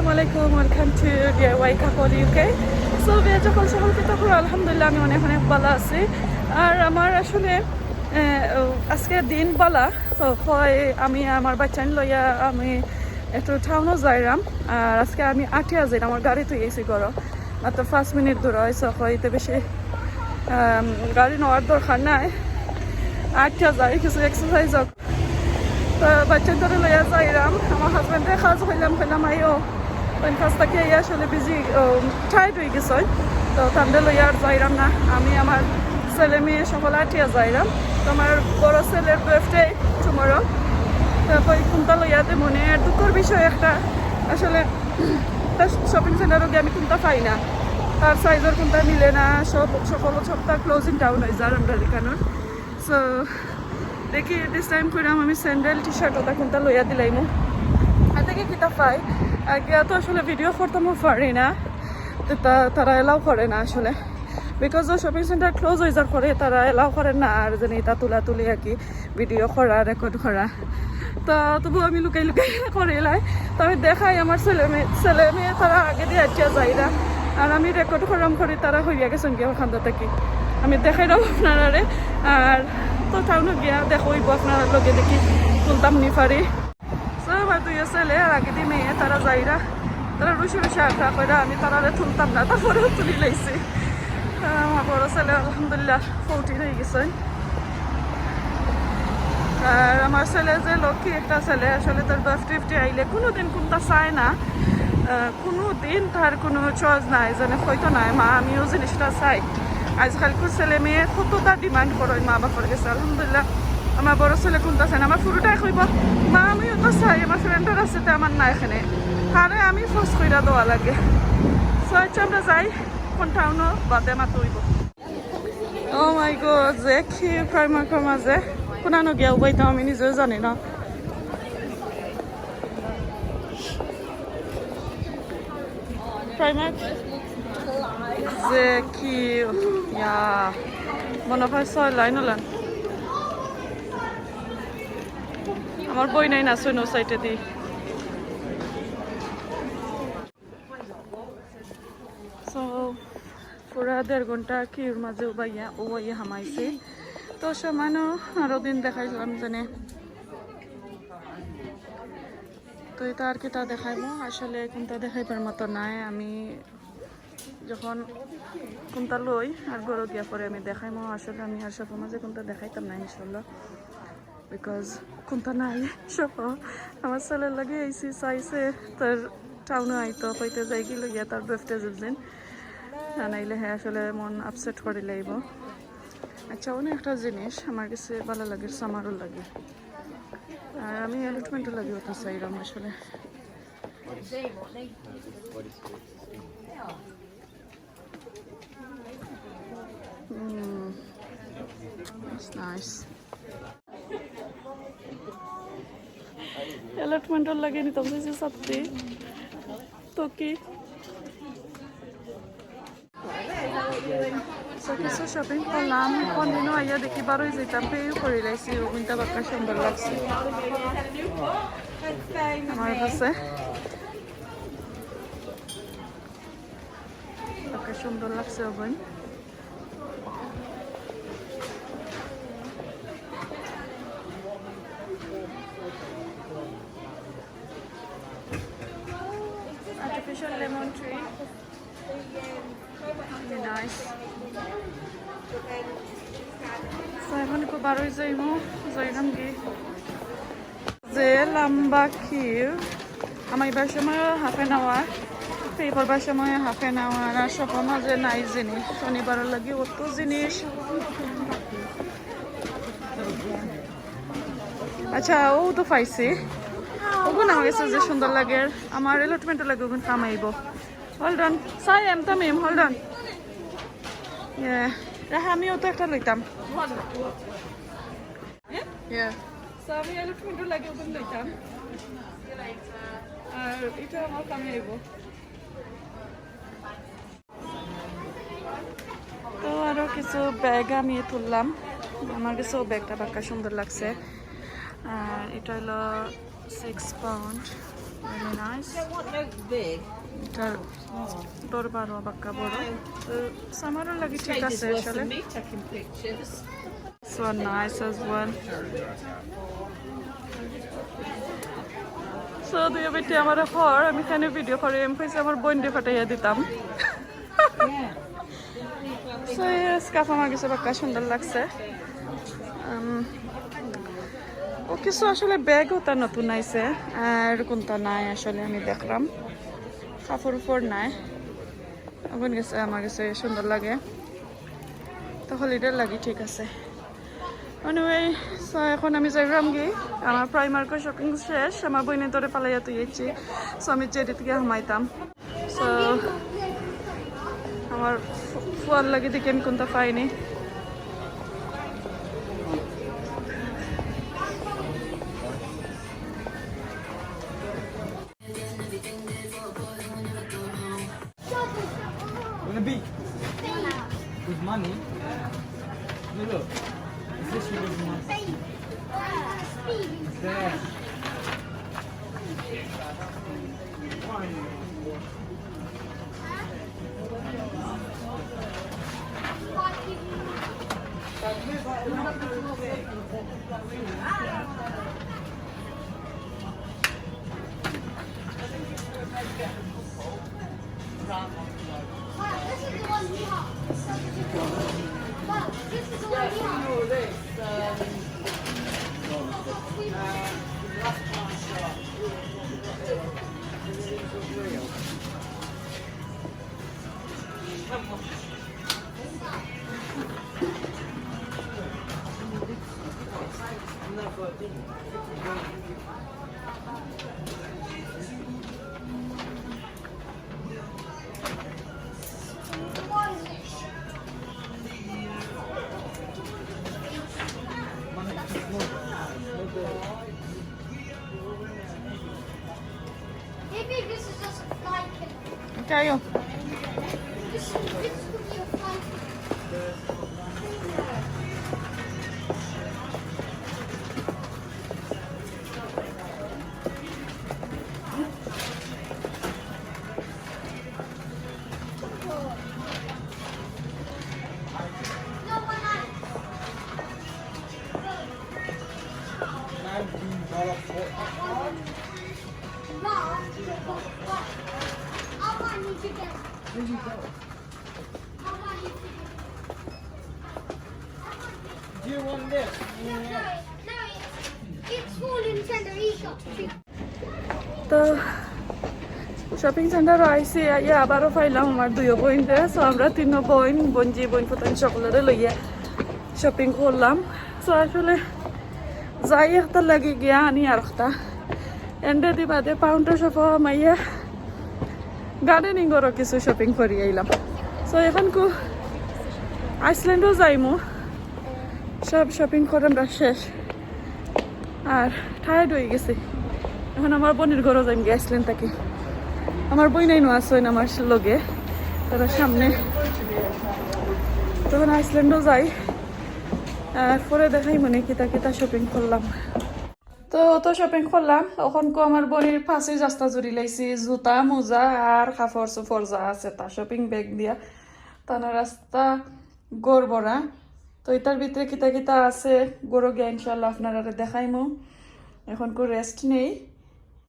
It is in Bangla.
Assalamualaikum, welcome to DIY Couple UK. So যখন সকল কিছু পুরো আলহামদুলিল্লাহ আমি অনেক অনেক ভালো আছি। আর আমার আসলে আজকের দিন বলা তো হয় আমি আমার বাচ্চা লইয়া আমি একটু টাউনও যাইরাম। আর আজকে আমি আটিয়া যাই আমার গাড়ি তুই এসি করো মাত্র 5 মিনিট দূর হয়েছে হয়তো বেশি গাড়ি নেওয়ার দরকার নাই। আটিয়া যাই কিছু এক্সারসাইজ হোক তো বাচ্চা ধরে লইয়া যাইরাম। আমার হাজব্যান্ডের কাজ হইলাম আইও ওই কাজটাকে আসলে বিজি টাইট হয়ে গেছে তো তাদের লইয়া আর যাইরাম না। আমি আমার ছেলে মেয়ে সকল আটিয়া যাইরাম। তো আমার বড় ছেলের বার্থডে টুমরো তারপর কোনটা লইয়া দে মনে আর দুঃখের বিষয় একটা আসলে শপিং সেন্টারও গিয়ে আমি কোনটা পাই না, তার সাইজের কোনটা মিলে না, সকল সপ্তাহ ক্লোজিং ডাউন হয়ে যায় আমরা দেখানোর। সো দেখি দিস টাইম কইরাম আমি স্যান্ডেল টি শার্ট ওটা কোনটা লইয়া দিলাইমু আর দেখি কিতা পাই। আর গিয়া তো আসলে ভিডিও করতামও পারি না, তো তারা এলাও করে না আসলে বিকজ ও শপিং সেন্টার ক্লোজ হয়ে যাওয়ার পরে তারা এলাও করে না আর যেন এটা তুলি আর কি ভিডিও করা রেকর্ড করা। তো তবু আমি লুকাই করে এলাই। তো আমি দেখাই আমার ছেলে মেয়ে তারা আগে দিয়ে আটিয়া যাইরা আর আমি রেকর্ড করাম করি তারা হইয়া গেছেন গিয়ে ওখান থেকে আমি দেখাই দাও আপনারা। আর তো টাউনে গিয়া দেখইব আপনার লগে দেখি তুলতাম নি পারি। আমার দুই ছেলে আর আগে দিয়ে মেয়ে তারা যাইরা তারা রুশি আঁকা করে আমি তারা তুলতাম না, তারপরেও তুলি লাইছি। আমার বড় ছেলে আলহামদুলিল্লাহ 40 হয়ে গেছে। আর আমার ছেলে যে লক্ষ্মী একটা ছেলে আসলে তার বার্থডে আইলে কোনোদিন কোনটা চায় না, কোনোদিন তার কোনো চয়েস নাই যেন হয়তো নাই মা আমিও জিনিসটা চাই। আজকালকার ছেলে মেয়ে কতটা ডিমান্ড করে মা বাবার কাছে। আলহামদুলিল্লাহ আমার বড় ছেলে কোনটা চাই না, আমার পুরোটাই কইব মা আমিও তো চাই, আমার ফ্রেন্ডের আছে তো আমার না এখানে হারে আমি ফোর্স কইরা দেওয়া লাগে। সো আচ্ছা আমরা যাই কোন টাউনও বাদে মাত হইব। ও মাই গড যে কি প্রাইমার্কের মাঝে কোনানো গিয়া উবাইতাম আমি নিজেও জানি না। প্রাইমার্ক যে কি মনে হয় 6 লাইন হলেন আমার বই নাই না সৈন্য সাইটে দি। সো পুরা 1.5 ঘন্টা কির মাঝে উবাইয়া হামাইছে। তো সমানও আরো দিন দেখাইছিলাম জানে তো এটা আর কি তা দেখাইবো আসলে কোনটা দেখাইবার মতো নাই। আমি যখন কোনটা লই আর গরো গিয়া পরে আমি দেখাইমো আসলে আমি আর সব মাঝে কোনটা দেখাইতাম না ইনশাল্লাহ বিকজ কোনটা নাই সব আমার ছেলের লাগে আইসি চাইছে তার টাউনে আইতো কইতে যাই কি লইয়া তার বার্থডে যাবছেন নাইলে হ্যাঁ আসলে মন আপসেট করে লাইব। আচ্ছা অনেক একটা জিনিস আমার কাছে ভালো লাগে সামারও লাগে আর আমি অ্যালটমেন্টও লাগে ওটা চাইলাম আসলে। অ্যালটমেন্টও লাগে নিতাম যে সত্যি তো কি কিছু শপিং করলাম কোনদিনও আইয়া দেখি বারোই যেতাম পেয়েও করে লাইছি ওগুনটা বাক্কা সুন্দর লাগছে আমার কাছে বাক্কা সুন্দর লাগছে ওগুন। Artificial lemon tree. Very nice. So এখন একটু বারোই যাইলাম যে লম্বা কিউ আমার এবার সময় হাফ এন আওয়ার এই পড়বার সময় হাফ এন আওয়ার আর সব মাঝে নাই জিনিস শনিবারের লাগে অত জিনিস। আচ্ছা ও তো পাইছি ওগুন আমার কাছে যে সুন্দর লাগে আমার এলটমেন্টও লাগে ওগুন কামাইব। Hold on Sai M Tamim hold on রাহা আমিও তো একটা লইতাম আমি এলটমেন্টও লাগে ওগুন লইতাম আর এটা আমার কামাইব। তো আরো কিছু ব্যাগ আমি তুললাম আমার কাছে ব্যাগটা বাক্কা সুন্দর লাগছে আর এটা হলো 6 pound Really nice. Don't want no big. এটার দরবারও বাক্কা বড় তো সামারও লাগে ঠিক Strangers আছে worse আসলে than me taking pictures. so nice as well so দুই বেটি আমার ঘর আমি এখানে ভিডিও করে এম কইছে আমার বইন্ডে ফাটাইয়া দিতাম Yeah. so স্কাফ আমার কাছে বাক্কা সুন্দর লাগছে ও কিছু আসলে ব্যাগও তার নতুন আইছে আর কোনটা নাই আসলে আমি দেখলাম কাপড় উপর নাই এখন গেছে আমার কাছে সুন্দর লাগে তাহলে এটা লাগি ঠিক আছে anyway so এখন আমি যাইলাম কি আমার প্রাইমার্কের শপিং শেষ আমার বইনের ধরে পালাইয়া তুইছি সো আমি জেডি থেকে হামাইতাম সো আমার ফুয়ার লাগে দেখে আমি কোনটা পাইনি Wanna be with money? No, look. Is this with money? There. This is the one we have. Wow, this is the one we have. Maybe this is just like it. কাইও This could be a fun. No, when I Do you want this? It's for Nintendo eShop. তো শপিং সেন্টার আইসি আইয়া আবারও পাইলাম আমার দুইও বইনরে সো আমরা তিনও বঞ্জি বইন ফুটান সকলেরে লইয়া শপিং করলাম সো আসলে যাই একটা লাগি গিয়া আনি আর একটা এন্ডে দি বাদে পাউন্ডার শপ মাইয়া গার্ডেনিংয়েরও কিছু শপিং করি আইলাম সো এখন কু আইসল্যান্ডও যাইমু সব শপিং করে আমরা শেষ আর টায়ার্ড হয়ে গেছি এখন আমার বোনের ঘরও যাইম গিয়ে আইসল্যান্ড থাকি আমার বই নাই নো আসেন আমার লগে তারা সামনে তখন আইসল্যান্ডও যাই আর পরে দেখাই মনে কিতা কিতা শপিং করলাম তো শপিং করলাম এখন আমার বোনের ফাঁসি রাস্তা জুড়ি লাইছি জুতা মোজা আর কাপড় চোপড় যা আছে তা শপিং ব্যাগ দিয়া তানা রাস্তা গড় বড়া তো এটার ভিতরে কিতা কিতা আছে গড়ো গিয়া ইনশাল্লাহ আপনারা দেখাইমু এখন রেস্ট নেই